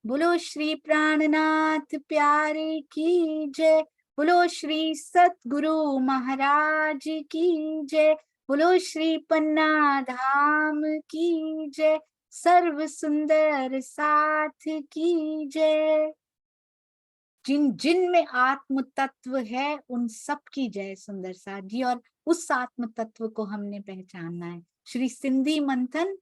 बोलो श्री प्राणनाथ प्यारे की जय। बोलो श्री सतगुरु महाराज की जय। बोलो श्री पन्ना धाम की जय। सर्व सुंदर साथ की जय। जिन जिन में आत्म तत्व है उन सब की जय सुंदर साथ जी। और उस आत्म तत्व को हमने पहचानना है। श्री सिंधी मंथन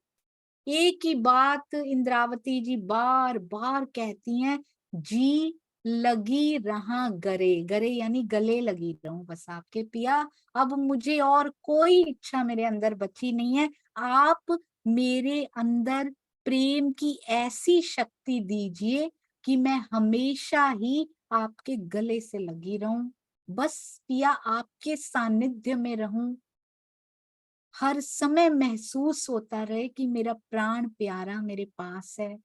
एक ही बात इंद्रावती जी बार बार कहती हैं, जी लगी रहा गरे। गरे यानी गले लगी रहूं बस आपके पिया। अब मुझे और कोई इच्छा मेरे अंदर बची नहीं है। आप मेरे अंदर प्रेम की ऐसी शक्ति दीजिए कि मैं हमेशा ही आपके गले से लगी रहूं। बस पिया आपके सानिध्य में रहूं। हर समय महसूस होता रहे कि मेरा प्राण प्यारा मेरे पास है।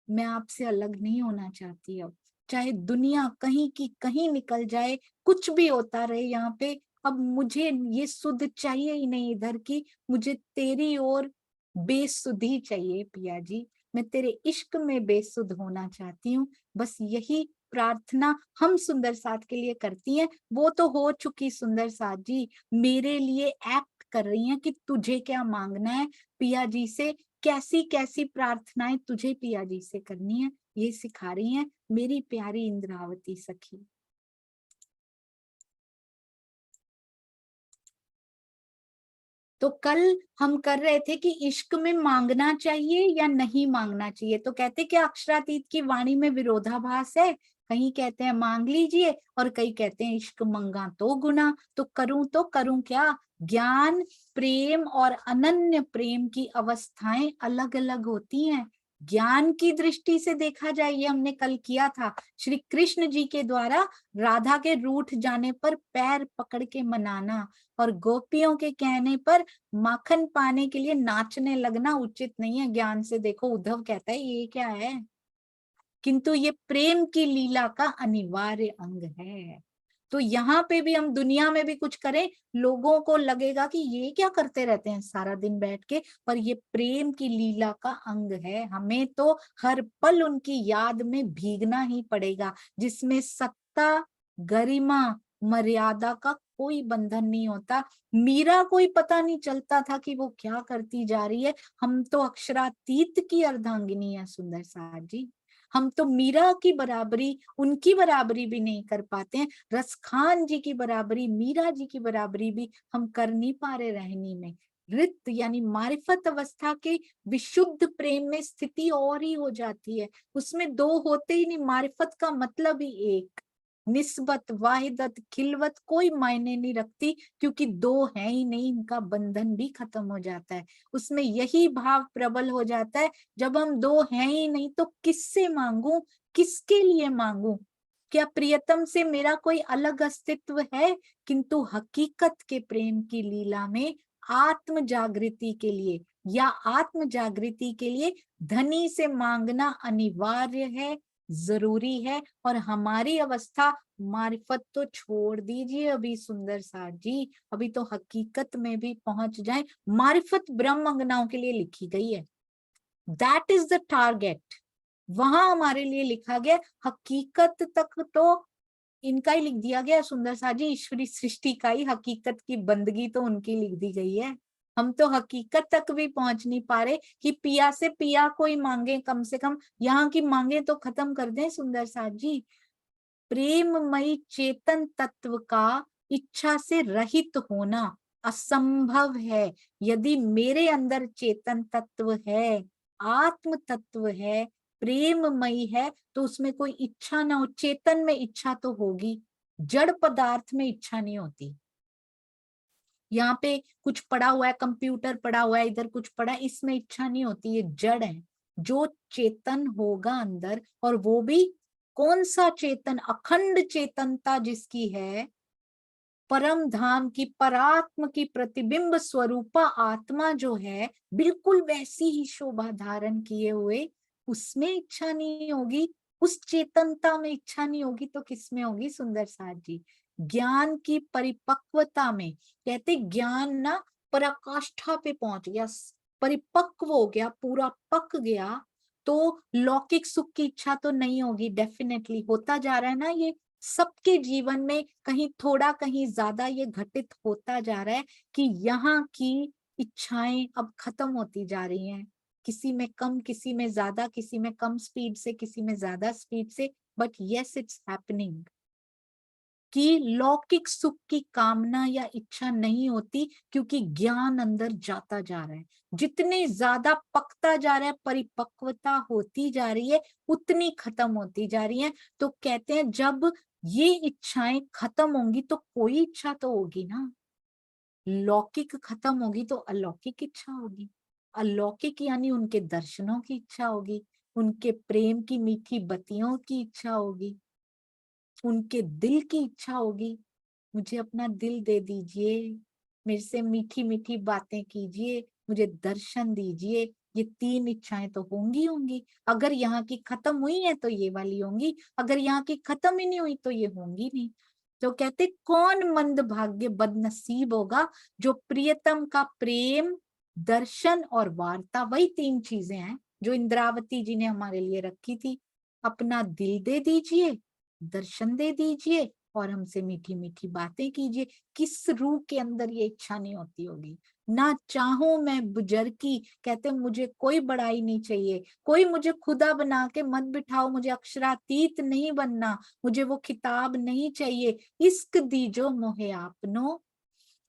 मैं आपसे अलग नहीं होना चाहती। अब चाहे दुनिया कहीं की कहीं निकल जाए, कुछ भी होता रहे यहाँ पे, अब मुझे ये सुध चाहिए ही नहीं इधर की। मुझे तेरी ओर बेसुधी चाहिए पिया जी। मैं तेरे इश्क में बेसुध होना चाहती हूँ। बस यही प्रार्थना हम सुंदर साथ के लिए करती हैं। वो तो हो चुकी सुंदर साथ जी, मेरे लिए एक्ट कर रही हैं कि तुझे क्या मांगना है पिया जी से। कैसी कैसी प्रार्थनाएं तुझे पिया जी से करनी है, ये सिखा रही हैं मेरी प्यारी इंद्रावती सखी। तो कल हम कर रहे थे कि इश्क में मांगना चाहिए या नहीं मांगना चाहिए। तो कहते कि अक्षरातीत की वाणी में विरोधाभास है। कहीं कहते हैं मांग लीजिए और कहीं कहते हैं इश्क मंगा तो गुना। तो करूं क्या। ज्ञान प्रेम और अनन्य प्रेम की अवस्थाएं अलग अलग होती हैं। ज्ञान की दृष्टि से देखा जाए, ये हमने कल किया था, श्री कृष्ण जी के द्वारा राधा के रूठ जाने पर पैर पकड़ के मनाना और गोपियों के कहने पर माखन पाने के लिए नाचने लगना उचित नहीं है। ज्ञान से देखो उद्धव कहता है ये क्या है, किंतु ये प्रेम की लीला का अनिवार्य अंग है। तो यहाँ पे भी हम दुनिया में भी कुछ करें, लोगों को लगेगा कि ये क्या करते रहते हैं सारा दिन बैठ के, पर ये प्रेम की लीला का अंग है। हमें तो हर पल उनकी याद में भीगना ही पड़ेगा, जिसमें सत्ता गरिमा मर्यादा का कोई बंधन नहीं होता। मीरा कोई पता नहीं चलता था कि वो क्या करती जा रही है। हम तो अक्षरातीत की अर्धांगिनी है सुंदर साथ जी। हम तो मीरा की बराबरी, उनकी बराबरी भी नहीं कर पाते हैं। रसखान जी की बराबरी, मीरा जी की बराबरी भी हम कर नहीं पा रहे रहनी में। रित यानी मारिफत अवस्था के विशुद्ध प्रेम में स्थिति और ही हो जाती है। उसमें दो होते ही नहीं, मारिफत का मतलब ही एक। निस्बत वाहिदत खिलवत कोई मायने नहीं रखती, क्योंकि दो है ही नहीं, इनका बंधन भी खत्म हो जाता है। उसमें यही भाव प्रबल हो जाता है, जब हम दो हैं ही नहीं तो किससे मांगू, किसके लिए मांगू। क्या प्रियतम से मेरा कोई अलग अस्तित्व है। किंतु हकीकत के प्रेम की लीला में आत्म जागृति के लिए या आत्म जागृति के लिए धनी से मांगना अनिवार्य है, जरूरी है। और हमारी अवस्था, मारिफत तो छोड़ दीजिए अभी सुंदर साथ जी, अभी तो हकीकत में भी पहुंच जाए। मारिफत ब्रह्म अंगनाओं के लिए लिखी गई है, दैट इज द टारगेट। वहां हमारे लिए लिखा गया। हकीकत तक तो इनका ही लिख दिया गया सुंदर सा जी, ईश्वरी सृष्टि का ही। हकीकत की बंदगी तो उनकी लिख दी गई है। हम तो हकीकत तक भी पहुंच नहीं पा रहे कि पिया से पिया कोई मांगे। कम से कम यहाँ की मांगे तो खत्म कर दें सुंदर साथ जी। प्रेममयी चेतन तत्व का इच्छा से रहित होना असंभव है। यदि मेरे अंदर चेतन तत्व है, आत्म तत्व है, प्रेममयी है, तो उसमें कोई इच्छा ना हो। चेतन में इच्छा तो होगी, जड़ पदार्थ में इच्छा नहीं होती। यहाँ पे कुछ पड़ा हुआ है, कंप्यूटर पड़ा हुआ है, इधर कुछ पड़ा है, इसमें इच्छा नहीं होती, ये जड़ है। जो चेतन होगा अंदर, और वो भी कौन सा चेतन, अखंड चेतनता जिसकी है, परम धाम की परात्म की प्रतिबिंब स्वरूपा आत्मा जो है, बिल्कुल वैसी ही शोभा धारण किए हुए, उसमें इच्छा नहीं होगी, उस चेतनता में इच्छा नहीं होगी, तो किसमें होगी सुंदर साथ जी। ज्ञान की परिपक्वता में, कहते ज्ञान ना पराकाष्ठा पे पहुंच गया, परिपक्व हो गया, पूरा पक गया, तो लौकिक सुख की इच्छा तो नहीं होगी, डेफिनेटली होता जा रहा है ना, ये सबके जीवन में कहीं थोड़ा कहीं ज्यादा ये घटित होता जा रहा है कि यहाँ की इच्छाएं अब खत्म होती जा रही हैं, किसी में कम, किसी में ज्यादा, किसी में कम स्पीड से, किसी में ज्यादा स्पीड से, बट यस इट्स हैपनिंग कि लौकिक सुख की कामना या इच्छा नहीं होती, क्योंकि ज्ञान अंदर जाता जा रहा है, जितने ज्यादा पकता जा रहा है, परिपक्वता होती जा रही है, उतनी खत्म होती जा रही है। तो कहते हैं जब ये इच्छाएं खत्म होंगी तो कोई इच्छा तो होगी ना, लौकिक खत्म होगी तो अलौकिक इच्छा होगी, अलौकिक यानी उनके दर्शनों की इच्छा होगी, उनके प्रेम की मीठी बत्तियों की इच्छा होगी, उनके दिल की इच्छा होगी, मुझे अपना दिल दे दीजिए, मेरे से मीठी मीठी बातें कीजिए, मुझे दर्शन दीजिए। ये तीन इच्छाएं तो होंगी होंगी, अगर यहाँ की खत्म हुई है तो ये वाली होंगी, अगर यहाँ की खत्म ही नहीं हुई तो ये होंगी नहीं। तो कहते कौन मंदभाग्य बदनसीब होगा जो प्रियतम का प्रेम, दर्शन और वार्ता, वही तीन चीजें हैं जो इंद्रावती जी ने हमारे लिए रखी थी। अपना दिल दे दीजिए, दर्शन दे दीजिए और हमसे मीठी मीठी बातें कीजिए। किस रूह के अंदर ये इच्छा नहीं होती होगी? ना चाहूं मैं बुजरकी, कहते मुझे कोई बड़ाई नहीं चाहिए, कोई मुझे खुदा बना के मत बिठाओ, मुझे अक्षरातीत नहीं बनना, मुझे वो किताब नहीं चाहिए। इश्क दीजो मोहे आपनो,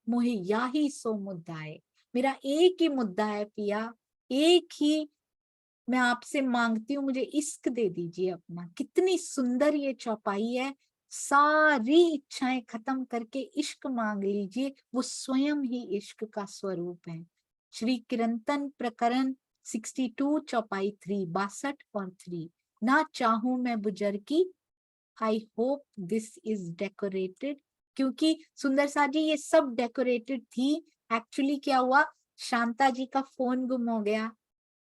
मोहे याही सो मुद्दा है। मेरा एक ही मुद्दा है पिया, एक ही मैं आपसे मांगती हूँ, मुझे इश्क दे दीजिए अपना। कितनी सुंदर ये चौपाई है, सारी इच्छाएं खत्म करके इश्क मांग लीजिए, वो स्वयं ही इश्क का स्वरूप है। श्री कीर्तन प्रकरण 62 चौपाई 3, 62 और 3। ना चाहूं मैं बुजरकी, I hope this is decorated. क्योंकि सुंदर सा जी ये सब डेकोरेटेड थी। एक्चुअली क्या हुआ, शांता जी का फोन गुम हो गया,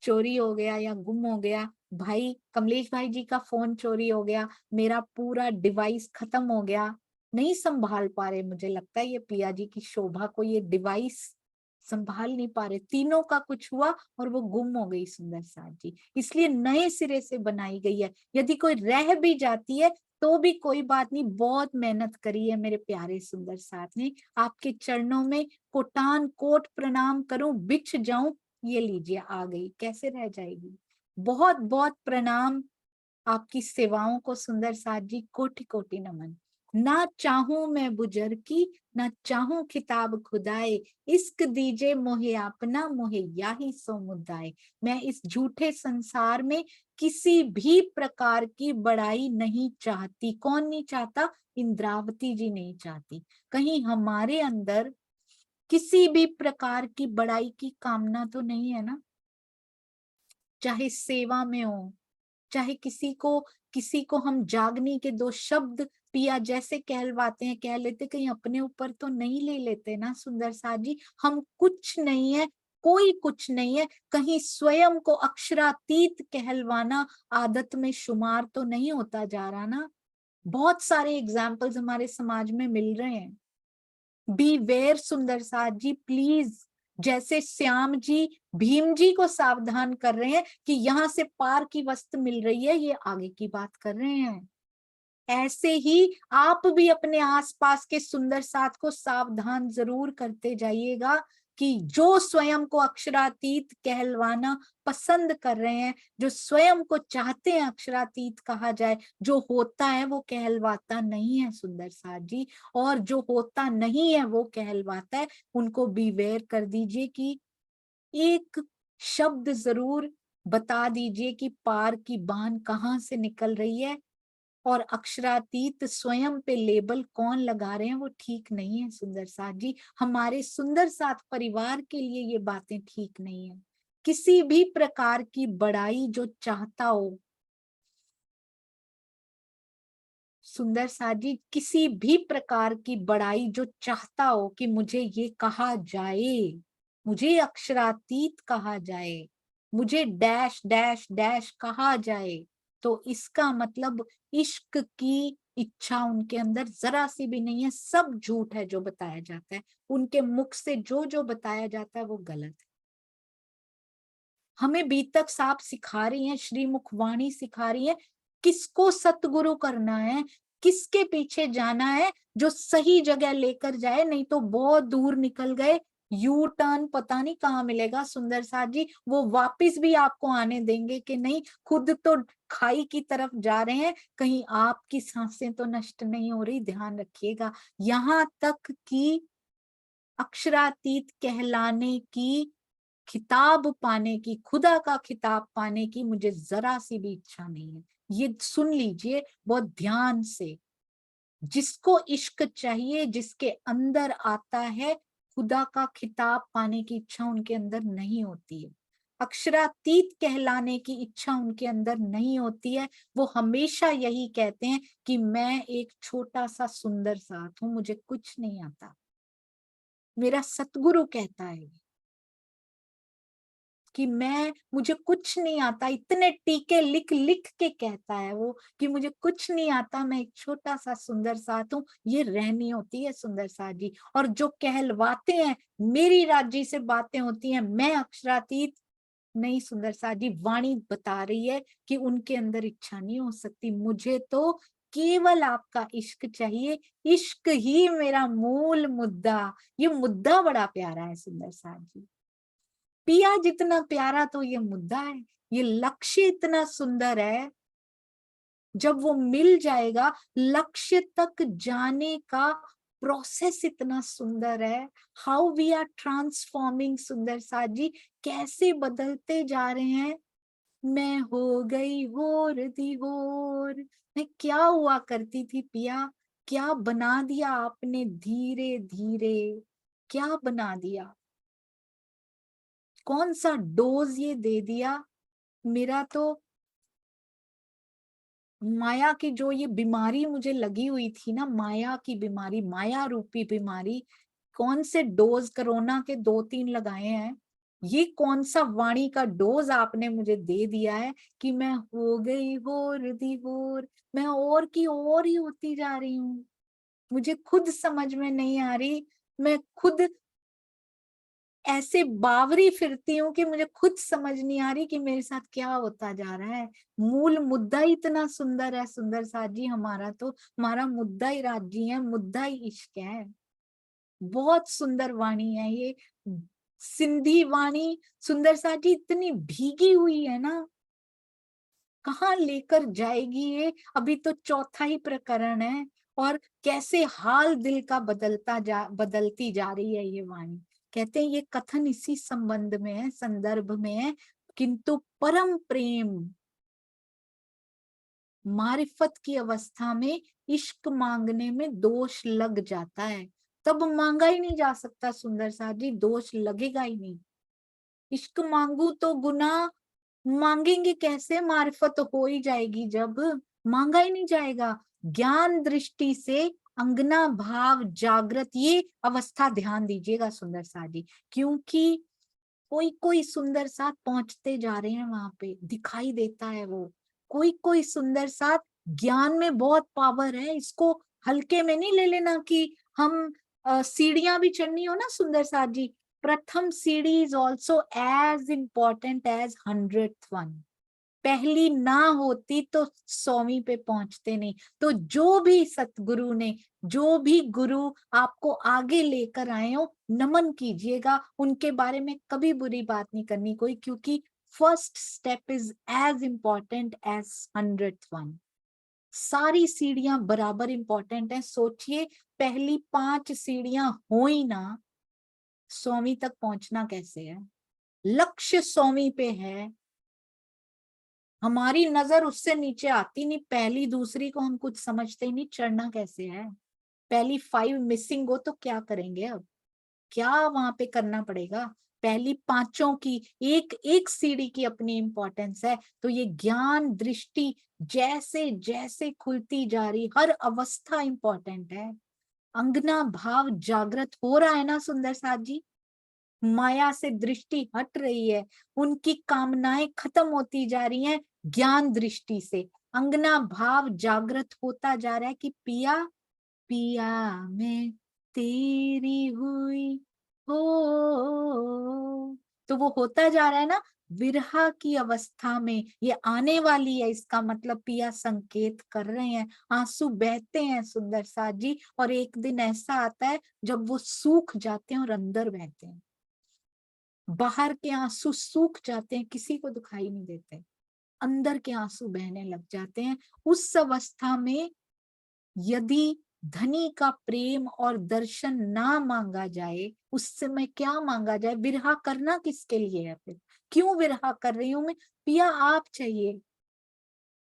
चोरी हो गया या गुम हो गया, भाई कमलेश भाई जी का फोन चोरी हो गया, मेरा पूरा डिवाइस खत्म हो गया, नहीं संभाल पा रहे, मुझे लगता है ये पिया जी की शोभा को ये डिवाइस संभाल नहीं पा रहे, तीनों का कुछ हुआ और वो गुम हो गई सुंदर साथ जी, इसलिए नए सिरे से बनाई गई है। यदि कोई रह भी जाती है तो भी कोई बात नहीं, बहुत मेहनत करी है मेरे प्यारे सुंदर साथ ने, आपके चरणों में कोटान कोट प्रणाम करूं, बिछ जाऊं, ये लीजिए आ गई, कैसे रह जाएगी। बहुत बहुत प्रणाम आपकी सेवाओं को सुंदर साथ जी, कोटि कोटि नमन। ना चाहूं मैं बुजर की, ना चाहूं खिताब खुदाए, इश्क दीजे मोहे अपना, मोहे याही सो मुद्दाए। मैं इस झूठे संसार में किसी भी प्रकार की बड़ाई नहीं चाहती। कौन नहीं चाहता? इंद्रावती जी नहीं चाहती। कहीं हमारे अंदर किसी भी प्रकार की बड़ाई की कामना तो नहीं है ना? चाहे सेवा में हो, चाहे किसी को हम जागनी के दो शब्द पिया जैसे कहलवाते हैं, कह लेते, कहीं अपने ऊपर तो नहीं ले लेते ना सुंदर साथ जी। हम कुछ नहीं है, कोई कुछ नहीं है, कहीं स्वयं को अक्षरातीत कहलवाना आदत में शुमार तो नहीं होता जा रहा ना। बहुत सारे एग्जाम्पल्स हमारे समाज में मिल रहे हैं। बी वेयर सुंदर साथ जी प्लीज। जैसे श्याम जी भीम जी को सावधान कर रहे हैं कि यहाँ से पार की वस्तु मिल रही है, ये आगे की बात कर रहे हैं, ऐसे ही आप भी अपने आसपास के सुंदर साथ को सावधान जरूर करते जाइएगा कि जो स्वयं को अक्षरातीत कहलवाना पसंद कर रहे हैं, जो स्वयं को चाहते हैं अक्षरातीत कहा जाए, जो होता है वो कहलवाता नहीं है सुंदर साथ जी, और जो होता नहीं है वो कहलवाता है। उनको बीवेयर कर दीजिए कि एक शब्द जरूर बता दीजिए कि पार की बान कहाँ से निकल रही है, और अक्षरातीत स्वयं पे लेबल कौन लगा रहे हैं वो ठीक नहीं है सुंदर साथ जी। हमारे सुंदर साथ परिवार के लिए ये बातें ठीक नहीं है। किसी भी प्रकार की बड़ाई जो चाहता हो सुंदर साथ जी, किसी भी प्रकार की बड़ाई जो चाहता हो कि मुझे ये कहा जाए, मुझे अक्षरातीत कहा जाए, मुझे डैश डैश डैश कहा जाए, तो इसका मतलब इश्क की इच्छा उनके अंदर जरा सी भी नहीं है। सब झूठ है जो बताया जाता है, उनके मुख से जो जो बताया जाता है वो गलत है। हमें बीतक साहब सिखा रही हैं, श्री मुखवाणी सिखा रही है किसको सतगुरु करना है, किसके पीछे जाना है जो सही जगह लेकर जाए, नहीं तो बहुत दूर निकल गए, यू टर्न पता नहीं कहाँ मिलेगा सुंदर साथ जी, वो वापस भी आपको आने देंगे कि नहीं, खुद तो खाई की तरफ जा रहे हैं, कहीं आपकी सांसें तो नष्ट नहीं हो रही, ध्यान रखिएगा। यहाँ तक कि अक्षरातीत कहलाने की, खिताब पाने की, खुदा का खिताब पाने की मुझे जरा सी भी इच्छा नहीं है। ये सुन लीजिए बहुत ध्यान से, जिसको इश्क चाहिए, जिसके अंदर आता है, खुदा का खिताब पाने की इच्छा उनके अंदर नहीं होती है, अक्षरातीत कहलाने की इच्छा उनके अंदर नहीं होती है। वो हमेशा यही कहते हैं कि मैं एक छोटा सा सुंदर साथ हूं, मुझे कुछ नहीं आता, मेरा सतगुरु कहता है कि मुझे कुछ नहीं आता, इतने टीके लिख लिख के कहता है वो कि मुझे कुछ नहीं आता, मैं एक छोटा सा सुंदर साथ हूँ। ये रहनी होती है सुंदर साथ जी। और जो कहलवाते हैं मेरी राज्य से बातें होती हैं, मैं अक्षरातीत नहीं, सुंदर साथ जी वाणी बता रही है कि उनके अंदर इच्छा नहीं हो सकती। मुझे तो केवल आपका इश्क चाहिए, इश्क ही मेरा मूल मुद्दा। ये मुद्दा बड़ा प्यारा है सुंदर साथ जी, पिया जितना प्यारा तो ये मुद्दा है, ये लक्ष्य इतना सुंदर है। जब वो मिल जाएगा, लक्ष्य तक जाने का प्रोसेस इतना सुंदर है। हाउ वी आर ट्रांसफॉर्मिंग सुंदर साथ जी, कैसे बदलते जा रहे हैं। मैं हो गई होर दी होर, मैं क्या हुआ करती थी पिया, क्या बना दिया आपने धीरे धीरे, क्या बना दिया, कौन सा डोज ये दे दिया। मेरा तो माया की जो ये बीमारी मुझे लगी हुई थी ना, माया की बीमारी, माया रूपी बीमारी, कौन से डोज कोरोना के 2-3 लगाए हैं, ये कौन सा वाणी का डोज आपने मुझे दे दिया है कि मैं हो गई होर दी होर, मैं और की और ही होती जा रही हूँ। मुझे खुद समझ में नहीं आ रही, मैं खुद ऐसे बावरी फिरती हूँ कि मुझे खुद समझ नहीं आ रही कि मेरे साथ क्या होता जा रहा है। मूल मुद्दा ही इतना सुंदर है सुंदर साथ जी, हमारा तो, हमारा मुद्दा ही राज्य है, मुद्दा ही इश्क है। बहुत सुंदर वाणी है ये सिंधी वाणी सुंदर साथ जी, इतनी भीगी हुई है ना, कहाँ लेकर जाएगी ये। अभी तो चौथा ही प्रकरण है और कैसे हाल दिल का बदलती जा रही है ये वाणी। कहते हैं ये कथन इसी संबंध में है, संदर्भ में है, किंतु परम प्रेम मारिफत की अवस्था में इश्क मांगने में दोष लग जाता है, तब मांगा ही नहीं जा सकता सुंदर साथ जी, दोष लगेगा ही नहीं। इश्क मांगू तो गुनाह, मांगेंगे कैसे, मारिफत हो ही जाएगी जब, मांगा ही नहीं जाएगा। ज्ञान दृष्टि से अंगना भाव जागृत, ये अवस्था ध्यान दीजिएगा सुंदर साथ जी, क्योंकि कोई कोई सुंदर साथ पहुंचते जा रहे हैं वहां पे, दिखाई देता है वो, कोई कोई सुंदर साथ, ज्ञान में बहुत पावर है, इसको हल्के में नहीं ले लेना कि हम सीढ़ियां भी चढ़नी हो ना सुंदर साथ जी, प्रथम सीढ़ी is also as important as 100th one. पहली ना होती तो 100वीं पे पहुंचते नहीं। तो जो भी सतगुरु ने, जो भी गुरु आपको आगे लेकर आए हो, नमन कीजिएगा, उनके बारे में कभी बुरी बात नहीं करनी कोई, क्योंकि first step is as important as 100th one. सारी सीढ़ियां बराबर इंपॉर्टेंट है। सोचिए पहली 5 सीढ़ियां हो ही ना, 100वीं तक पहुंचना कैसे है। लक्ष्य 100वीं पे है, हमारी नजर उससे नीचे आती नहीं, पहली दूसरी को हम कुछ समझते ही नहीं, चढ़ना कैसे है। पहली 5 मिसिंग हो तो क्या करेंगे, अब क्या वहां पे करना पड़ेगा। पहली 5 की एक एक सीढ़ी की अपनी इंपॉर्टेंस है। तो ये ज्ञान दृष्टि जैसे जैसे खुलती जा रही, हर अवस्था इंपॉर्टेंट है। अंगना भाव जागृत हो रहा है ना सुंदर साथ जी, माया से दृष्टि हट रही है, उनकी कामनाएं खत्म होती जा रही हैं, ज्ञान दृष्टि से अंगना भाव जागृत होता जा रहा है कि पिया, पिया मैं तेरी हुई हो, तो वो होता जा रहा है ना, विरह की अवस्था में ये आने वाली है, इसका मतलब पिया संकेत कर रहे हैं। आंसू बहते हैं सुंदर साथ जी, और एक दिन ऐसा आता है जब वो सूख जाते हैं और अंदर बहते हैं। बाहर के आंसू सूख जाते हैं, किसी को दिखाई नहीं देते, अंदर के आंसू बहने लग जाते हैं। उस अवस्था में यदि धनी का प्रेम और दर्शन ना मांगा जाए, उस समय क्या मांगा जाए? विरह करना किसके लिए है फिर? क्यों विरह कर रही हूं मैं? पिया आप चाहिए,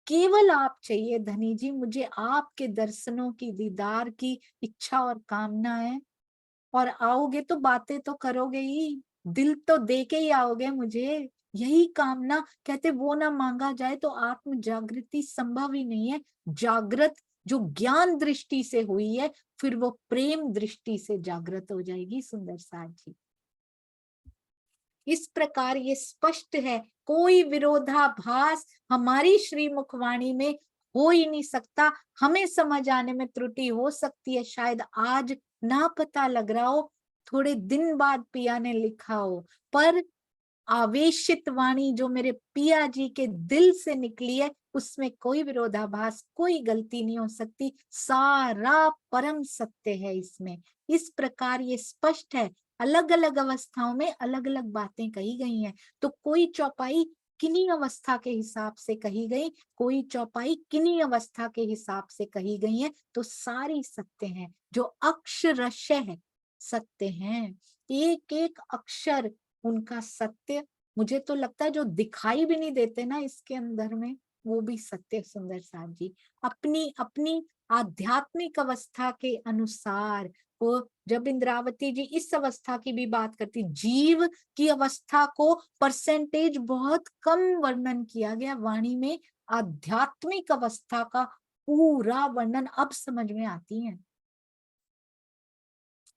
केवल आप चाहिए धनी जी, मुझे आपके दर्शनों की, दीदार की इच्छा और कामना है। और आओगे तो बातें तो करोगे ही, दिल तो दे के ही आओगे मुझे, यही कामना। कहते वो ना मांगा जाए तो आत्म जागृति संभव ही नहीं है। जागृत जो ज्ञान दृष्टि से हुई है, फिर वो प्रेम दृष्टि से जागृत हो जाएगी सुंदर साथ जी। इस प्रकार ये स्पष्ट है, कोई विरोधाभास हमारी श्रीमुखवाणी में हो ही नहीं सकता। हमें समझ आने में त्रुटि हो सकती है, शायद आज ना पता लग रहा हो, थोड़े दिन बाद पिया ने लिखा हो, पर आवेशित वाणी जो मेरे पिया जी के दिल से निकली है, उसमें कोई विरोधाभास, कोई गलती नहीं हो सकती। सारा परम सत्य है इसमें। इस प्रकार ये स्पष्ट है, अलग अलग अवस्थाओं में अलग अलग बातें कही गई हैं। तो कोई चौपाई किन्हीं अवस्था के हिसाब से कही गई, कोई चौपाई किन्हीं अवस्था के हिसाब से कही गई है, तो सारी सत्य है, जो अक्षरशः है सत्य हैं। एक एक अक्षर उनका सत्य। मुझे तो लगता है जो दिखाई भी नहीं देते ना इसके अंदर में, वो भी सत्य सुंदर साथ जी। अपनी अपनी आध्यात्मिक अवस्था के अनुसार, वो जब इंद्रावती जी इस अवस्था की भी बात करती, जीव की अवस्था को परसेंटेज बहुत कम वर्णन किया गया वाणी में, आध्यात्मिक अवस्था का पूरा वर्णन अब समझ में आती है।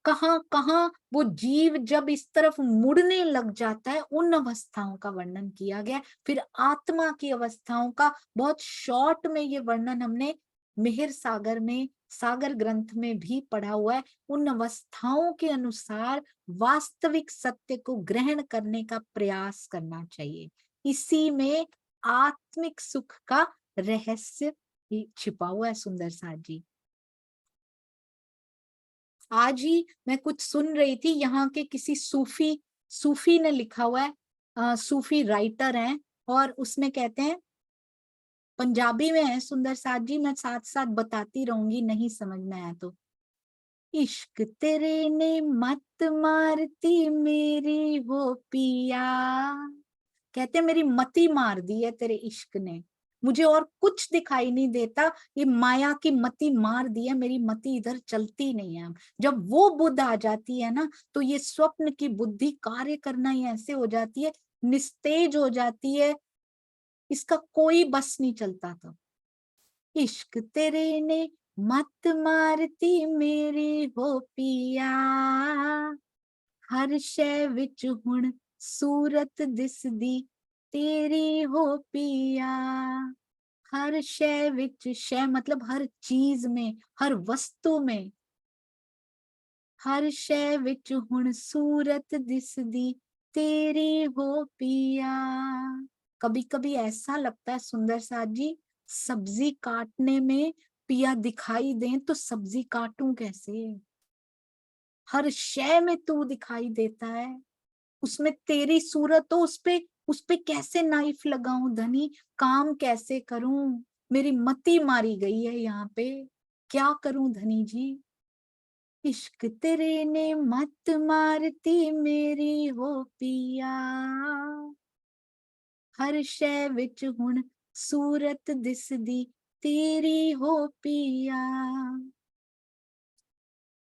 कहाँ कहाँ वो जीव जब इस तरफ मुड़ने लग जाता है, उन अवस्थाओं का वर्णन किया गया। फिर आत्मा की अवस्थाओं का बहुत शॉर्ट में ये वर्णन हमने मिहिर सागर में, सागर ग्रंथ में भी पढ़ा हुआ है। उन अवस्थाओं के अनुसार वास्तविक सत्य को ग्रहण करने का प्रयास करना चाहिए। इसी में आत्मिक सुख का रहस्य छिपा हुआ है सुंदर साथ जी। आज ही मैं कुछ सुन रही थी, यहाँ के किसी सूफी सूफी ने लिखा हुआ है, सूफी राइटर हैं, और उसमें कहते हैं, पंजाबी में है सुंदर साथ जी, मैं साथ साथ बताती रहूंगी, नहीं समझ में आया तो। इश्क तेरे ने मत मारती मेरी वो पिया, कहते मेरी मति मार दी है तेरे इश्क ने, मुझे और कुछ दिखाई नहीं देता, ये माया की मति मार दी है, मेरी मति इधर चलती नहीं है। जब वो बुद्ध आ जाती है ना, तो ये स्वप्न की बुद्धि कार्य करना ही ऐसे हो जाती है, निस्तेज हो जाती है, इसका कोई बस नहीं चलता। तो इश्क तेरे ने मत मारती मेरी हो पिया, हर शय विच हुण सूरत दिसदी तेरी हो पिया। हर शय विच, शय मतलब हर चीज में, हर वस्तु में, हर शय विच हुण सूरत दिसदी तेरी हो पिया। कभी कभी ऐसा लगता है सुंदर साथ जी, सब्जी काटने में पिया दिखाई दें तो सब्जी काटूं कैसे? हर शय में तू दिखाई देता है, उसमें तेरी सूरत हो, उस पे कैसे नाइफ लगाऊं धनी, काम कैसे करूं? मेरी मति मारी गई है यहाँ पे, क्या करूं धनी जी? इश्क तेरे ने मत मारती मेरी हो पिया, हर शय विच हुण सूरत दिसदी तेरी हो पिया।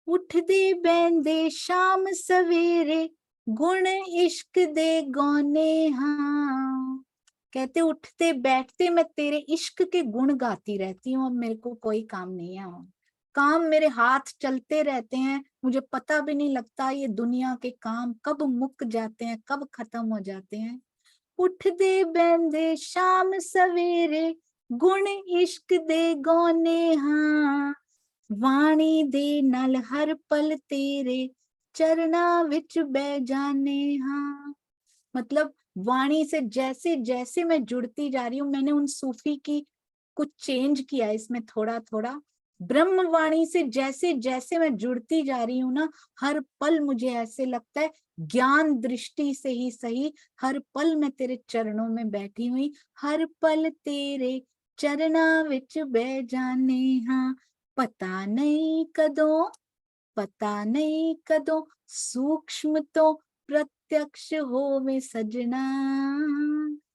उठदे बैंदे शाम सवेरे गुण इश्क दे गौने हाँ, कहते उठते बैठते मैं तेरे इश्क के गुण गाती रहती हूँ, अब मेरे को कोई काम नहीं है, काम मेरे हाथ चलते रहते हैं, मुझे पता भी नहीं लगता ये दुनिया के काम कब मुक जाते हैं, कब खत्म हो जाते हैं। उठदे बैंदे शाम सवेरे गुण इश्क दे गौने हाँ, वाणी दे नल हर पल तेरे चरना विच बह जाने हाँ। मतलब वाणी से जैसे जैसे मैं जुड़ती जा रही हूँ, मैंने उन सूफी की कुछ चेंज किया इसमें थोड़ा थोड़ा। ब्रह्म वाणी से जैसे जैसे मैं जुड़ती जा रही हूँ ना, हर पल मुझे ऐसे लगता है, ज्ञान दृष्टि से ही सही, हर पल मैं तेरे चरणों में बैठी हुई, हर पल तेरे चरना विच बह जाने हाँ, पता नहीं कदों, पता नहीं कदों सूक्ष्म तो प्रत्यक्ष होवे सजना।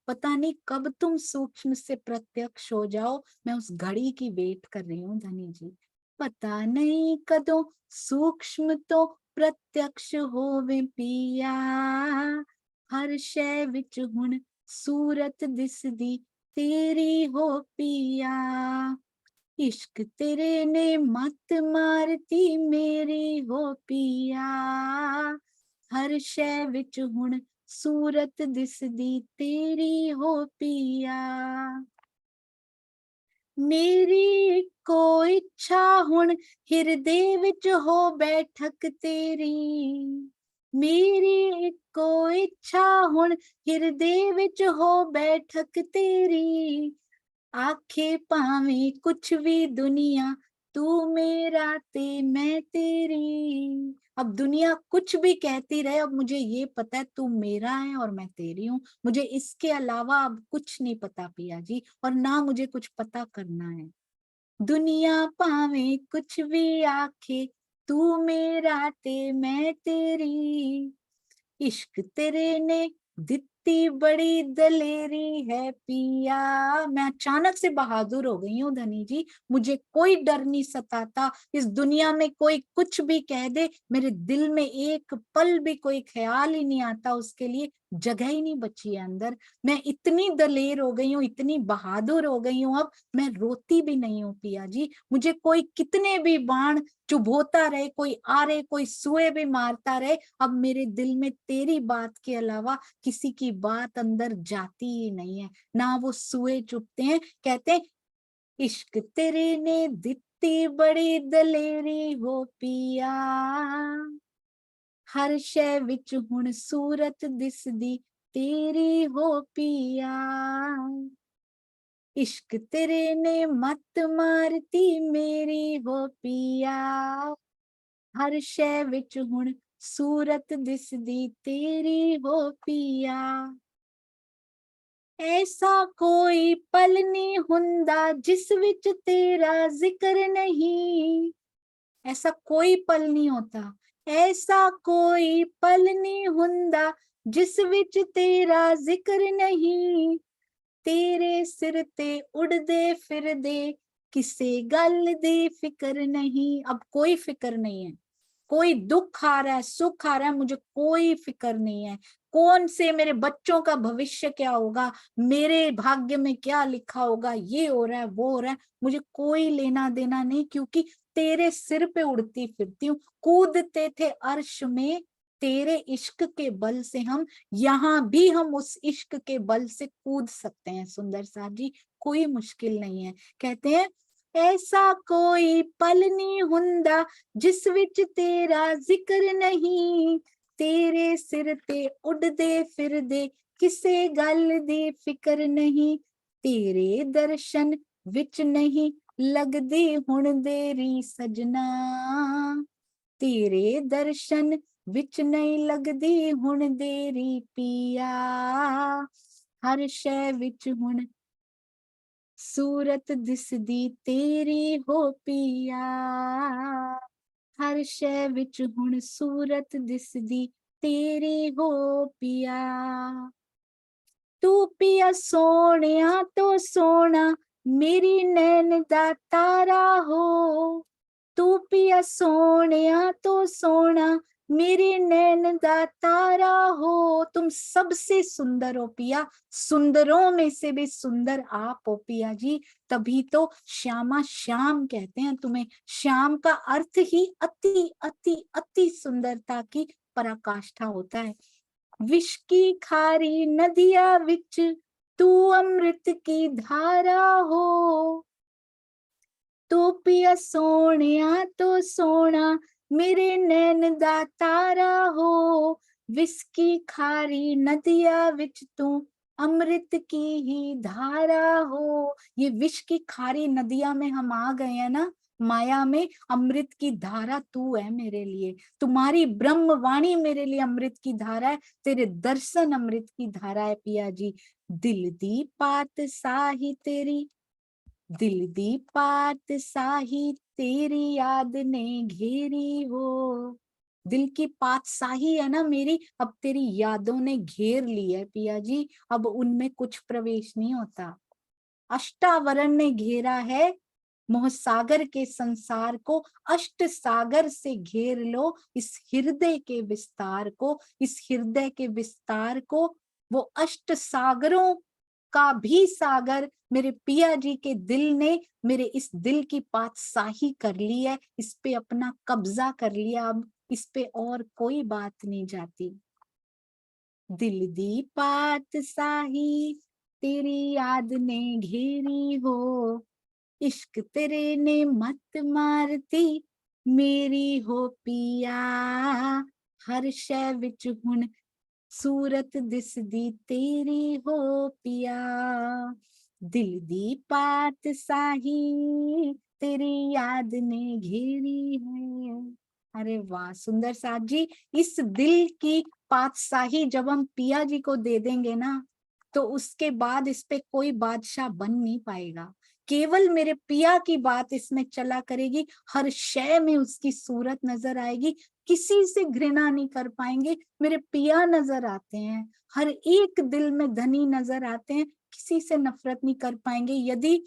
पता नहीं कब तुम सूक्ष्म से प्रत्यक्ष हो जाओ, मैं उस घड़ी की वेट कर रही हूँ धनी जी। पता नहीं कदों सूक्ष्म तो प्रत्यक्ष होवे पिया, हर शै विच हुण सूरत दिसदी तेरी हो पिया। इश्क तेरे ने मत मारती मेरी हो पिया, हर शै विच हुण सूरत दिसदी तेरी हो पिया। मेरी को इच्छा हुण हिरदे विच हो बैठक तेरी, मेरी को इच्छा हुण हिरदे विच हो बैठक तेरी, आखे पावे कुछ भी दुनिया तू मेरा ते मैं तेरी। अब दुनिया कुछ भी कहती रहे, अब मुझे ये पता है तू मेरा है और मैं तेरी हूँ, मुझे इसके अलावा अब कुछ नहीं पता पिया जी, और ना मुझे कुछ पता करना है। दुनिया पावे कुछ भी आखे तू मेरा ते मैं तेरी, इश्क तेरे ने दित्ती बड़ी दलेरी है पिया। मैं अचानक से बहादुर हो गई हूँ धनी जी, मुझे कोई डर नहीं सताता, इस दुनिया में कोई कुछ भी कह दे, मेरे दिल में एक पल भी कोई ख्याल ही नहीं आता उसके लिए, जगह ही नहीं बची है अंदर। मैं इतनी दलेर हो गई हूँ, इतनी बहादुर हो गई हूँ, अब मैं रोती भी नहीं हूँ पिया जी। मुझे कोई कितने भी बाण चुभोता रहे, कोई आ रहे, कोई सुए भी मारता रहे, अब मेरे दिल में तेरी बात के अलावा किसी की बात अंदर जाती ही नहीं है, ना वो सुए चुभते हैं। कहते हैं इश्क तेरे ने दित्ती बड़ी दलेरी हो पिया, हर शै विच हुण सूरत दिसदी तेरी हो पिया। इश्क तेरे ने मत मारती मेरी हो पिया, हर शै विच हुण सूरत दिसदी तेरी हो पिया। ऐसा कोई पल नहीं हुंदा जिस विच तेरा जिक्र नहीं, ऐसा कोई पल नहीं होता, ऐसा कोई पल नहीं हुंदा जिस विच तेरा जिक्र नहीं, तेरे सिर ते उड़दे फिरदे किसे गल दी फिक्र नहीं। अब कोई फिक्र नहीं है, कोई दुख आ रहा है सुख आ रहा है, मुझे कोई फिक्र नहीं है, कौन से मेरे बच्चों का भविष्य क्या होगा, मेरे भाग्य में क्या लिखा होगा, ये हो रहा है वो हो रहा है, मुझे कोई लेना देना नहीं, क्योंकि तेरे सिर पे उड़ती फिरती हूँ। कूदते थे अर्श में तेरे इश्क के बल से हम, यहाँ भी हम उस इश्क के बल से कूद सकते हैं सुंदर साहब जी, कोई मुश्किल नहीं है। कहते हैं ऐसा कोई पल नहीं हुंदा जिस विच तेरा जिक्र नहीं, तेरे सिर ते उड़दे फिरदे किसे गल दी फिक्र नहीं, तेरे दर्शन विच नहीं लगदी हुण देरी सजना, तेरे दर्शन विच नहीं लगदी हुण देरी पिया, हर शै विच हुण सूरत दिसदी तेरी हो पिया, हर शै विच हुण सूरत दिसदी तेरी हो पिया। तू पिया सोहणिया तो सोना मेरी नैन दा तारा हो, तू पिया सोहणिया तो सोना मेरी नैन दा तारा हो, तुम सबसे सुंदर हो पिया, सुंदरों में से भी सुंदर आप हो पिया जी, तभी तो श्यामा श्याम कहते हैं तुम्हें। श्याम का अर्थ ही अति अति अति सुंदरता की पराकाष्ठा होता है। विष की खारी नदिया विच तू अमृत की धारा हो, तू पिया सोहणिया तो सोना मेरे नैन दा तारा हो, विष की खारी नदिया विच तू अमृत की ही धारा हो। ये विष की खारी नदिया में हम आ गए हैं ना, माया में। अमृत की धारा तू है मेरे लिए, तुम्हारी ब्रह्म वाणी मेरे लिए अमृत की धारा है, तेरे दर्शन अमृत की धारा है पिया जी। दिल दी पात साही तेरी, दिल दी पात साही तेरी याद ने घेरी हो। दिल की पात साही है ना मेरी, अब तेरी यादों ने घेर ली है पिया जी, अब उनमें कुछ प्रवेश नहीं होता। अष्टावरण ने घेरा है मोह सागर के संसार को, अष्ट सागर से घेर लो इस हृदय के विस्तार को, इस हृदय के विस्तार को। वो अष्ट सागरों का भी सागर मेरे पिया जी के दिल ने मेरे इस दिल की पातशाही कर ली है, इस पे अपना कब्जा कर लिया, अब इस पे और कोई बात नहीं जाती। दिल दी पातशाही तेरी याद ने घेरी हो, इश्क तेरे ने मत मारती मेरी हो पिया, हर शै विच हुण सूरत दिसदी तेरी हो पिया। दिल दी पातशाही तेरी याद ने घेरी है। अरे वाह सुंदर साथ जी, इस दिल की पातशाही जब हम पिया जी को दे देंगे ना, तो उसके बाद इस पे कोई बादशाह बन नहीं पाएगा। केवल मेरे पिया की बात इसमें चला करेगी, हर शय में उसकी सूरत नजर आएगी, किसी से घृणा नहीं कर पाएंगे। मेरे पिया नजर आते हैं, हर एक दिल में धनी नजर आते हैं, किसी से नफरत नहीं कर पाएंगे। यदि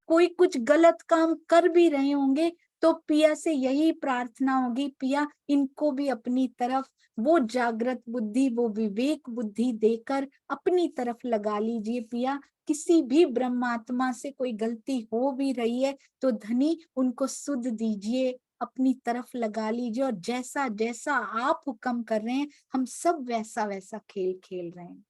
कोई कुछ गलत काम कर भी रहे होंगे तो पिया से यही प्रार्थना होगी, पिया इनको भी अपनी तरफ वो जागृत बुद्धि, वो विवेक बुद्धि देकर अपनी तरफ लगा लीजिए पिया। किसी भी ब्रह्मात्मा से कोई गलती हो भी रही है तो धनी उनको सुध दीजिए, अपनी तरफ लगा लीजिए, और जैसा जैसा आप हुक्म कर रहे हैं हम सब वैसा वैसा खेल खेल रहे हैं।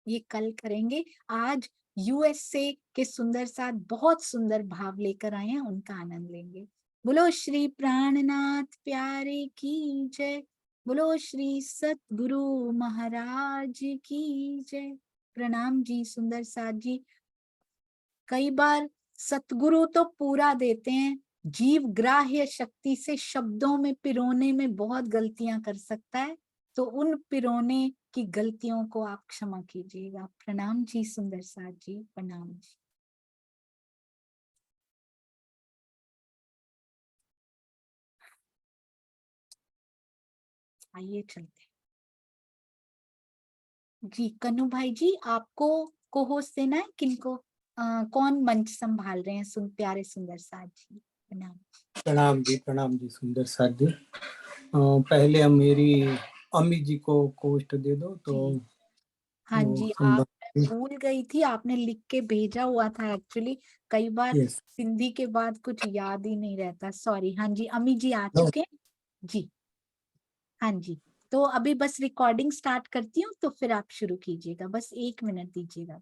ये कल करेंगे। आज यूएसए के सुंदर साथ बहुत सुंदर भाव लेकर आए हैं, उनका आनंद लेंगे। बोलो श्री प्राणनाथ प्यारे की जय, बोलो श्री सतगुरु महाराज की जय। प्रणाम जी सुंदर साथ जी। कई बार सतगुरु तो पूरा देते हैं, जीव ग्राह्य शक्ति से शब्दों में पिरोने में बहुत गलतियां कर सकता है, तो उन पिरोने की गलतियों को आप क्षमा कीजिएगा। प्रणाम जी सुंदर साथ जी, प्रणाम जी। आइए चलते जी। कन्नू भाई जी आपको को होस्ट देना है, किनको कौन मंच संभाल रहे हैं? प्यारे सुंदर साथ जी, प्रणाम। प्रणाम जी सुंदर साथ जी। पहले हम मेरी अम्मी जी को पोस्ट दे दो तो। हाँ जी, आप भूल गई थी, आपने लिख के भेजा हुआ था एक्चुअली। कई बार सिंधी के बाद कुछ याद ही नहीं रहता, सॉरी। हाँ जी, अम्मी जी आ चुके हैं जी। हाँ जी, तो अभी बस रिकॉर्डिंग स्टार्ट करती हूँ तो फिर आप शुरू कीजिएगा, बस 1 मिनट दीजिएगा।